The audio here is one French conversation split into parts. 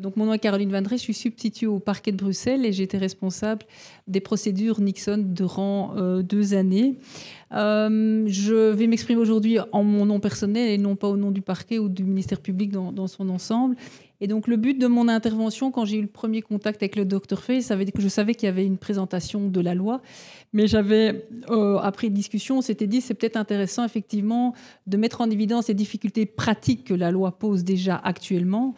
Donc, mon nom est Caroline Van Drey, je suis substitut au parquet de Bruxelles et j'ai été responsable des procédures Nixon durant 2 années. Je vais m'exprimer aujourd'hui en mon nom personnel et non pas au nom du parquet ou du ministère public dans son ensemble. Et donc, le but de mon intervention, quand j'ai eu le premier contact avec le Dr Fay, je savais qu'il y avait une présentation de la loi, mais j'avais, après discussion, on s'était dit c'est peut-être intéressant effectivement de mettre en évidence les difficultés pratiques que la loi pose déjà actuellement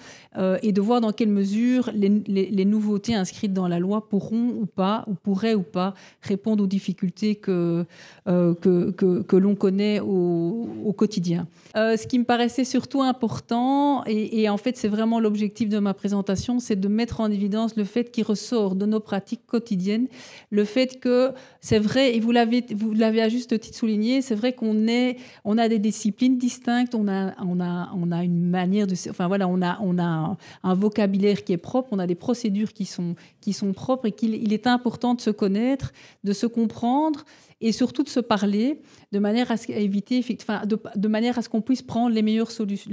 et de voir dans quelle mesure les nouveautés inscrites dans la loi pourront ou pas, ou pourraient ou pas répondre aux difficultés que l'on connaît au quotidien. Ce qui me paraissait surtout important, et en fait c'est vraiment l'objectif de ma présentation, c'est de mettre en évidence le fait qui ressort de nos pratiques quotidiennes, le fait que c'est vrai, et vous l'avez à juste titre souligné, c'est vrai qu'on a des disciplines distinctes, on a une manière de, enfin voilà, on a un vocabulaire qui est propre, on a des procédures qui sont propres, et qu'il est important de se connaître, de se comprendre, et surtout de se parler de manière à éviter, enfin, de manière à ce qu'on puisse prendre les meilleures solutions,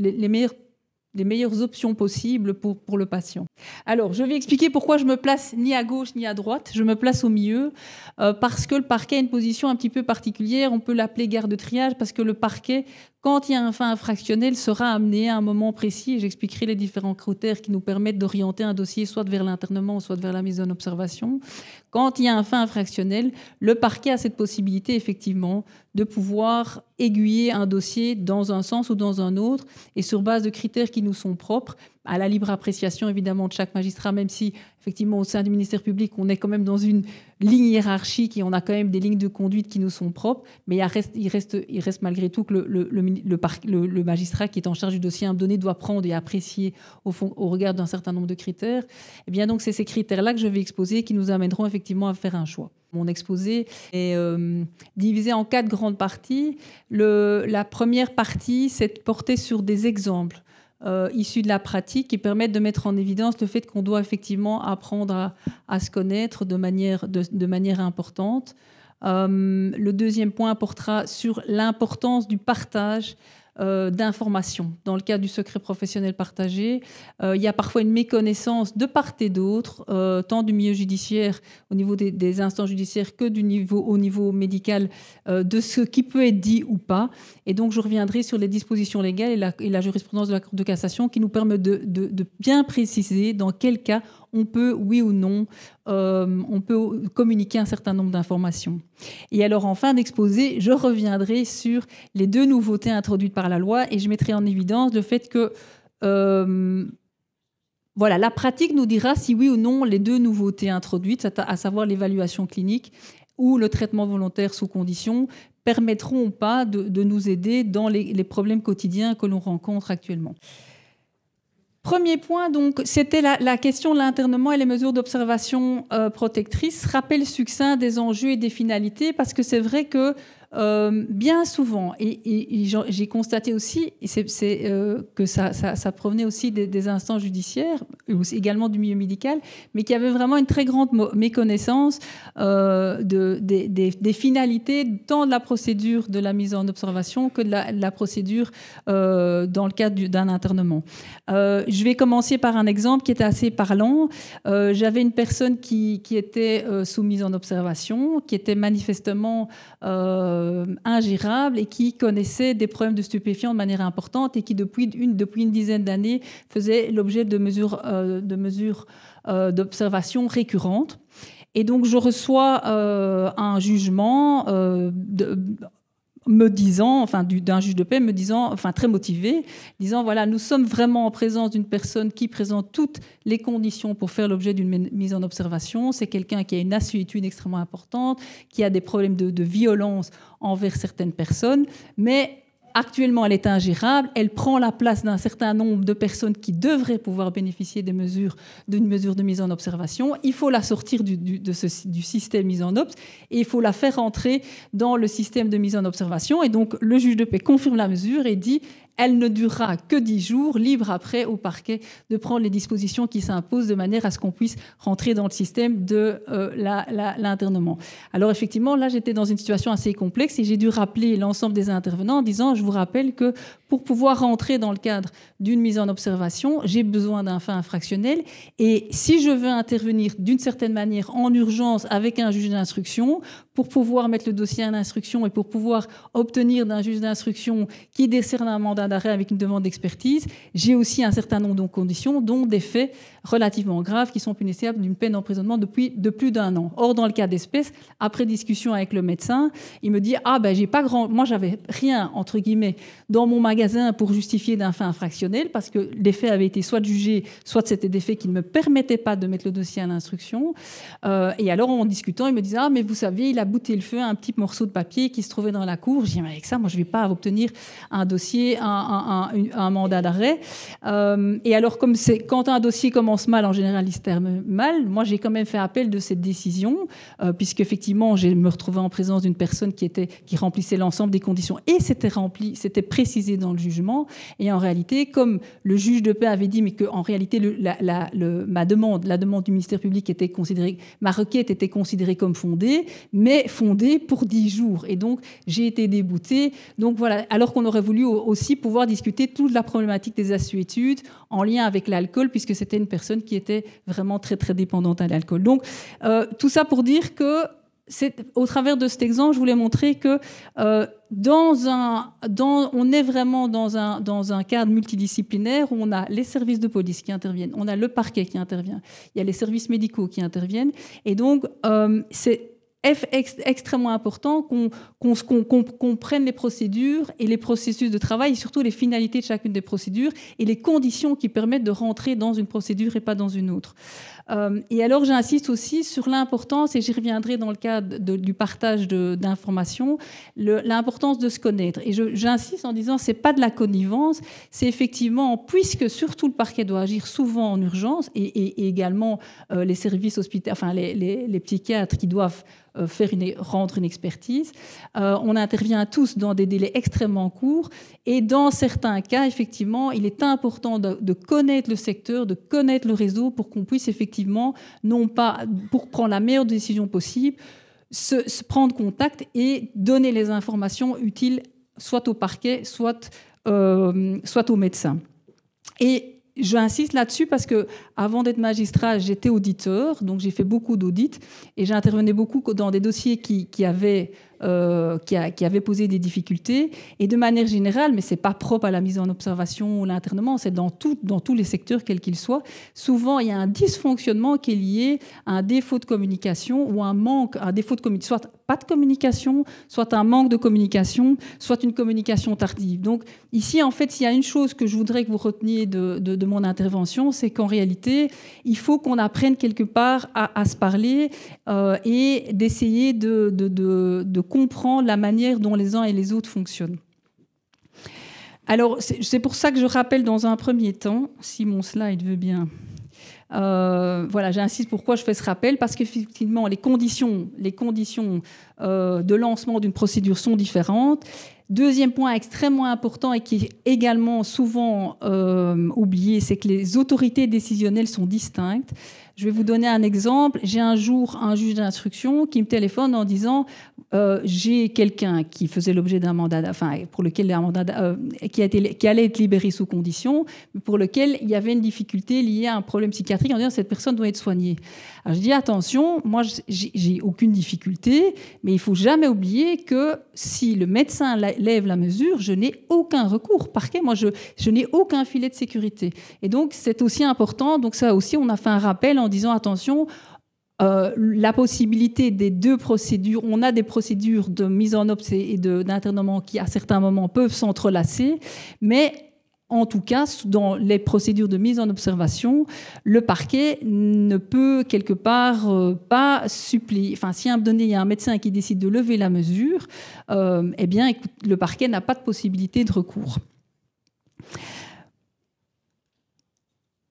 les meilleures options possibles pour le patient. Alors, je vais expliquer pourquoi je me place ni à gauche ni à droite. Je me place au milieu parce que le parquet a une position un petit peu particulière. On peut l'appeler garde de triage parce que le parquet, quand il y a un fait infractionnel, sera amené à un moment précis. Et j'expliquerai les différents critères qui nous permettent d'orienter un dossier soit vers l'internement, soit vers la mise en observation. Quand il y a un fait infractionnel, le parquet a cette possibilité, effectivement, de pouvoir aiguiller un dossier dans un sens ou dans un autre, et sur base de critères qui nous sont propres, à la libre appréciation évidemment de chaque magistrat, même si effectivement au sein du ministère public on est quand même dans une ligne hiérarchique et on a quand même des lignes de conduite qui nous sont propres, mais il reste malgré tout que le magistrat qui est en charge du dossier à un moment donné doit prendre et apprécier au regard d'un certain nombre de critères. Et bien donc c'est ces critères-là que je vais exposer qui nous amèneront effectivement à faire un choix. Mon exposé est divisé en 4 grandes parties. La première partie, c'est porter sur des exemples issus de la pratique qui permettent de mettre en évidence le fait qu'on doit effectivement apprendre à se connaître de manière importante. Le deuxième point portera sur l'importance du partage d'informations. Dans le cadre du secret professionnel partagé, il y a parfois une méconnaissance de part et d'autre, tant du milieu judiciaire, au niveau des instances judiciaires, que au niveau médical, de ce qui peut être dit ou pas. Et donc, je reviendrai sur les dispositions légales et la jurisprudence de la Cour de cassation qui nous permet de bien préciser dans quel cas on peut, oui ou non, on peut communiquer un certain nombre d'informations. Et alors, en fin d'exposé, je reviendrai sur les 2 nouveautés introduites par la loi et je mettrai en évidence le fait que voilà, la pratique nous dira si oui ou non les 2 nouveautés introduites, à savoir l'évaluation clinique ou le traitement volontaire sous condition, permettront ou pas de nous aider dans les problèmes quotidiens que l'on rencontre actuellement. Premier point, donc, c'était la question de l'internement et les mesures d'observation protectrices. Rappel succinct des enjeux et des finalités, parce que c'est vrai que bien souvent, et j'ai constaté aussi que ça provenait aussi des instances judiciaires, également du milieu médical, mais qu'il y avait vraiment une très grande méconnaissance des finalités tant de la procédure de la mise en observation que de la procédure dans le cadre d'un internement. Je vais commencer par un exemple qui était assez parlant. J'avais une personne qui était soumise en observation, qui était manifestement ingérable et qui connaissait des problèmes de stupéfiants de manière importante et qui, depuis une dizaine d'années, faisait l'objet de mesures d'observation récurrentes. Et donc, je reçois un jugement me disant, enfin d'un juge de paix me disant, enfin très motivé, disant voilà, nous sommes vraiment en présence d'une personne qui présente toutes les conditions pour faire l'objet d'une mise en observation. C'est quelqu'un qui a une assuétude extrêmement importante, qui a des problèmes de violence envers certaines personnes, mais actuellement, elle est ingérable, elle prend la place d'un certain nombre de personnes qui devraient pouvoir bénéficier d'une mesure de mise en observation. Il faut la sortir du système mise en obs et il faut la faire entrer dans le système de mise en observation. Et donc, le juge de paix confirme la mesure et dit elle ne durera que 10 jours, libre après au parquet de prendre les dispositions qui s'imposent de manière à ce qu'on puisse rentrer dans le système de l'internement. Alors effectivement, là, j'étais dans une situation assez complexe et j'ai dû rappeler l'ensemble des intervenants en disant, je vous rappelle que pour pouvoir rentrer dans le cadre d'une mise en observation, j'ai besoin d'un fait infractionnel et si je veux intervenir d'une certaine manière en urgence avec un juge d'instruction, pour pouvoir mettre le dossier à l'instruction et pour pouvoir obtenir d'un juge d'instruction qui décerne un mandat d'arrêt avec une demande d'expertise, j'ai aussi un certain nombre de conditions, dont des faits relativement graves qui sont punissables d'une peine d'emprisonnement de plus d'1 an. Or, dans le cas d'espèce, après discussion avec le médecin, il me dit « Ah, ben, j'ai pas grand... Moi, j'avais rien, entre guillemets, dans mon magasin pour justifier d'un fait infractionnel parce que les faits avaient été soit jugés, soit c'était des faits qui ne me permettaient pas de mettre le dossier à l'instruction. Et alors, en discutant, il me disait « Ah, mais vous savez, il a bouté le feu à un petit morceau de papier qui se trouvait dans la cour. » Je dis « Mais avec ça, moi, je ne vais pas obtenir un dossier, un mandat d'arrêt. » Et alors, quand un dossier commence mal, en général, il se termine mal. Moi, j'ai quand même fait appel de cette décision, puisqu'effectivement, je me retrouvais en présence d'une personne qui remplissait l'ensemble des conditions et c'était précisé dans le jugement. Et en réalité, comme le juge de paix avait dit, mais qu'en réalité, la demande du ministère public était considérée, ma requête était considérée comme fondée, mais fondée pour 10 jours. Et donc, j'ai été déboutée. Donc voilà, alors qu'on aurait voulu aussi pouvoir discuter toute la problématique des assuétudes en lien avec l'alcool, puisque c'était une personne qui était vraiment très, très dépendante à l'alcool. Donc, tout ça pour dire que, au travers de cet exemple, je voulais montrer que on est vraiment dans un cadre multidisciplinaire où on a les services de police qui interviennent, on a le parquet qui intervient, il y a les services médicaux qui interviennent. Et donc, c'est extrêmement important qu'on prenne les procédures et les processus de travail et surtout les finalités de chacune des procédures et les conditions qui permettent de rentrer dans une procédure et pas dans une autre. Et alors j'insiste aussi sur l'importance, et j'y reviendrai dans le cadre du partage d'informations, l'importance de se connaître. Et j'insiste en disant c'est pas de la connivence, c'est effectivement, puisque surtout le parquet doit agir souvent en urgence et également les services hospitaliers, enfin les psychiatres qui doivent rendre une expertise. On intervient tous dans des délais extrêmement courts et dans certains cas, effectivement, il est important de connaître le secteur, de connaître le réseau pour qu'on puisse effectivement, non pas pour prendre la meilleure décision possible, se prendre contact et donner les informations utiles soit au parquet, soit au médecin. Et j'insiste là-dessus parce que avant d'être magistrat, j'étais auditeur, donc j'ai fait beaucoup d'audits et j'intervenais beaucoup dans des dossiers qui avaient posé des difficultés. Et de manière générale, mais c'est pas propre à la mise en observation ou l'internement, c'est dans tous les secteurs, quels qu'ils soient. Souvent, il y a un dysfonctionnement qui est lié à un défaut de communication ou un défaut de communication, soit pas de communication, soit un manque de communication, soit une communication tardive. Donc ici, en fait, s'il y a une chose que je voudrais que vous reteniez de mon intervention, c'est qu'en réalité, il faut qu'on apprenne quelque part à se parler et d'essayer de comprendre la manière dont les uns et les autres fonctionnent. Alors, c'est pour ça que je rappelle dans un premier temps, si mon slide veut bien... voilà, j'insiste pourquoi je fais ce rappel, parce qu'effectivement, les conditions de lancement d'une procédure sont différentes. Deuxième point extrêmement important et qui est également souvent oublié, c'est que les autorités décisionnelles sont distinctes. Je vais vous donner un exemple. J'ai un jour un juge d'instruction qui me téléphone en disant j'ai quelqu'un qui faisait l'objet d'un mandat, enfin pour lequel un mandat qui allait être libéré sous condition, mais pour lequel il y avait une difficulté liée à un problème psychiatrique en disant cette personne doit être soignée. Alors je dis attention, moi j'ai aucune difficulté, mais il faut jamais oublier que si le médecin lève la mesure, je n'ai aucun recours. Parquet, moi je n'ai aucun filet de sécurité. Et donc c'est aussi important. Donc ça aussi, on a fait un rappel en disant attention. La possibilité des deux procédures, on a des procédures de mise en obs et d'internement qui à certains moments peuvent s'entrelacer, mais en tout cas, dans les procédures de mise en observation, le parquet ne peut quelque part pas suppléer. Enfin, si à un moment donné, il y a un médecin qui décide de lever la mesure, eh bien, écoute, le parquet n'a pas de possibilité de recours.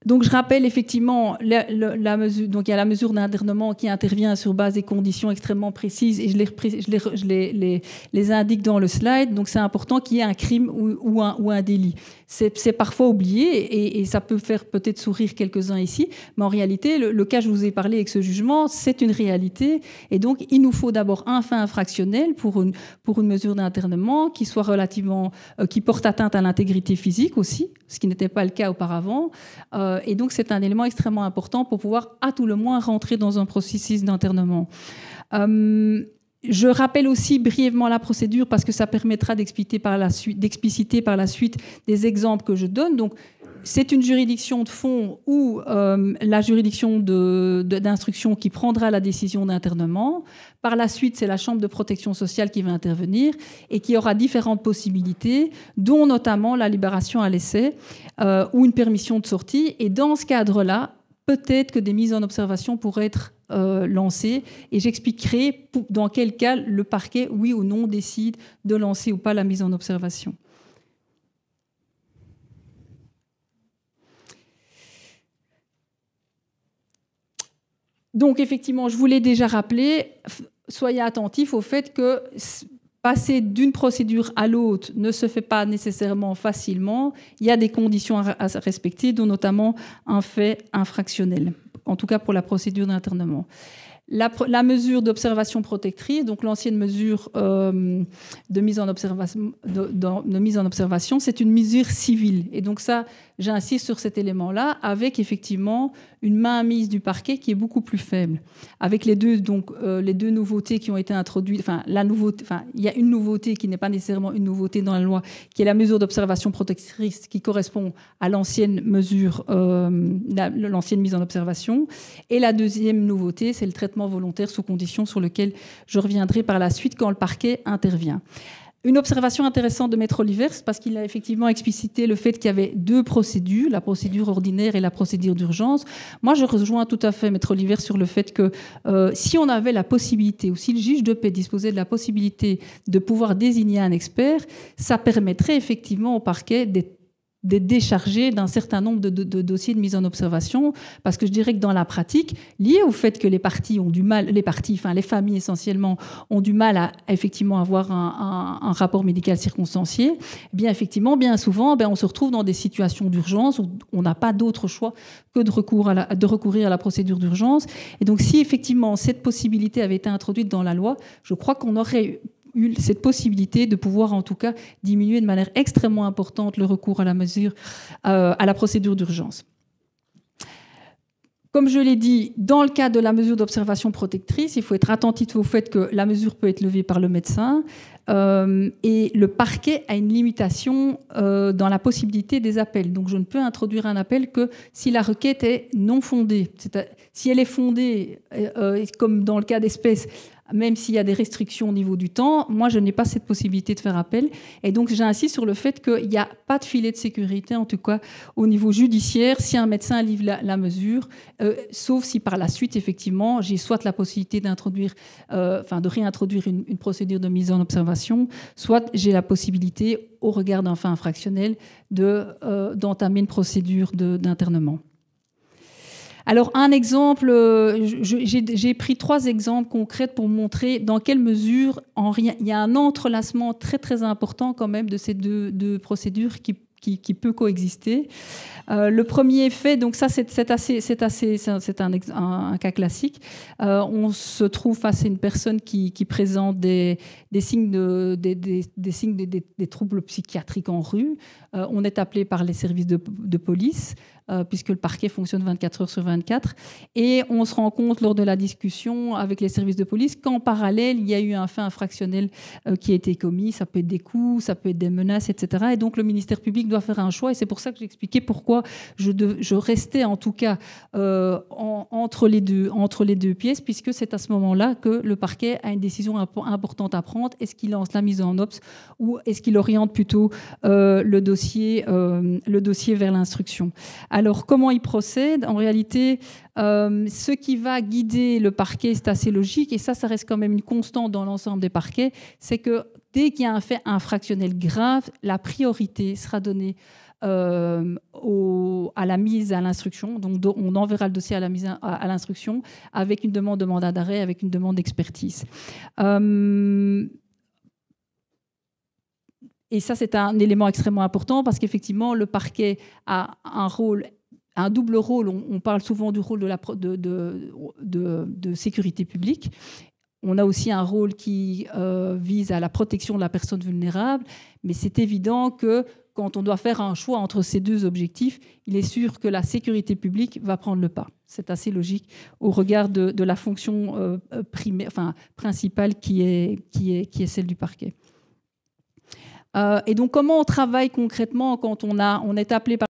Donc, je rappelle effectivement la mesure. Donc, il y a la mesure d'internement qui intervient sur base des conditions extrêmement précises et je les indique dans le slide. Donc, c'est important qu'il y ait un crime ou un délit. C'est parfois oublié et ça peut faire peut-être sourire quelques-uns ici, mais en réalité, le cas que je vous ai parlé avec ce jugement, c'est une réalité. Et donc, il nous faut d'abord un fait infractionnel pour une mesure d'internement qui soit relativement, qui porte atteinte à l'intégrité physique aussi, ce qui n'était pas le cas auparavant. Et donc, c'est un élément extrêmement important pour pouvoir, à tout le moins, rentrer dans un processus d'internement. Je rappelle aussi brièvement la procédure parce que ça permettra d'expliciter par la suite des exemples que je donne. Donc, c'est une juridiction de fond ou la juridiction d'instruction qui prendra la décision d'internement. Par la suite, c'est la Chambre de protection sociale qui va intervenir et qui aura différentes possibilités, dont notamment la libération à l'essai ou une permission de sortie. Et dans ce cadre-là, peut-être que des mises en observation pourraient être lancées. Et j'expliquerai dans quel cas le parquet, oui ou non, décide de lancer ou pas la mise en observation. Donc, effectivement, je vous l'ai déjà rappelé, soyez attentifs au fait que passer d'une procédure à l'autre ne se fait pas nécessairement facilement. Il y a des conditions à respecter, dont notamment un fait infractionnel, en tout cas pour la procédure d'internement. La mesure d'observation protectrice, donc l'ancienne mesure de mise en observation, c'est une mesure civile. Et donc ça, j'insiste sur cet élément-là, avec effectivement une mainmise du parquet qui est beaucoup plus faible. Avec les deux nouveautés qui ont été introduites, il y a une nouveauté qui n'est pas nécessairement une nouveauté dans la loi, qui est la mesure d'observation protectrice qui correspond à l'ancienne mesure, l'ancienne mise en observation. Et la deuxième nouveauté, c'est le traitement volontaire sous condition sur lequel je reviendrai par la suite quand le parquet intervient. Une observation intéressante de Maître Olivers, parce qu'il a effectivement explicité le fait qu'il y avait deux procédures, la procédure ordinaire et la procédure d'urgence. Moi, je rejoins tout à fait Maître Olivers sur le fait que si on avait la possibilité, ou si le juge de paix disposait de la possibilité de pouvoir désigner un expert, ça permettrait effectivement au parquet d'être déchargé d'un certain nombre de dossiers de mise en observation, parce que je dirais que dans la pratique, lié au fait que les parties ont du mal, les familles essentiellement ont du mal à effectivement avoir un rapport médical circonstancié, eh bien effectivement, bien souvent, on se retrouve dans des situations d'urgence où on n'a pas d'autre choix que de recourir à la procédure d'urgence. Et donc, si effectivement cette possibilité avait été introduite dans la loi, je crois qu'on aurait eu cette possibilité de pouvoir en tout cas diminuer de manière extrêmement importante le recours à la procédure d'urgence. Comme je l'ai dit, dans le cas de la mesure d'observation protectrice, il faut être attentif au fait que la mesure peut être levée par le médecin et le parquet a une limitation dans la possibilité des appels. Donc je ne peux introduire un appel que si la requête est non fondée. Si elle est fondée, comme dans le cas d'espèce, même s'il y a des restrictions au niveau du temps, moi, je n'ai pas cette possibilité de faire appel. Et donc, j'insiste sur le fait qu'il n'y a pas de filet de sécurité, en tout cas au niveau judiciaire, si un médecin livre la mesure, sauf si par la suite, effectivement, j'ai soit la possibilité de réintroduire une procédure de mise en observation, soit j'ai la possibilité, au regard d'un fait infractionnel, d'entamer une procédure d'internement. Alors, un exemple, j'ai pris 3 exemples concrets pour montrer dans quelle mesure il y a un entrelacement très, très important quand même de ces deux procédures qui peut coexister. Le premier fait, donc ça c'est un cas classique. On se trouve face à une personne qui présente des signes des troubles psychiatriques en rue. On est appelé par les services de police, puisque le parquet fonctionne 24 heures sur 24. Et on se rend compte lors de la discussion avec les services de police qu'en parallèle, il y a eu un fait infractionnel qui a été commis. Ça peut être des coups, ça peut être des menaces, etc. Et donc le ministère public doit faire un choix. Et c'est pour ça que j'expliquais pourquoi je restais en tout cas entre les deux pièces, puisque c'est à ce moment-là que le parquet a une décision importante à prendre. Est-ce qu'il lance la mise en obs ou est-ce qu'il oriente plutôt le dossier vers l'instruction? Alors, comment il procède? En réalité, ce qui va guider le parquet, c'est assez logique, et ça reste quand même une constante dans l'ensemble des parquets, c'est que dès qu'il y a un fait infractionnel grave, la priorité sera donnée à la mise à l'instruction. Donc, on enverra le dossier à la mise à l'instruction avec une demande de mandat d'arrêt, avec une demande d'expertise. Et ça, c'est un élément extrêmement important parce qu'effectivement, le parquet a un double rôle. On parle souvent du rôle de sécurité publique. On a aussi un rôle qui vise à la protection de la personne vulnérable, mais c'est évident que quand on doit faire un choix entre ces deux objectifs, il est sûr que la sécurité publique va prendre le pas. C'est assez logique au regard de la fonction principale qui est celle du parquet. Et donc, comment on travaille concrètement quand on est appelé par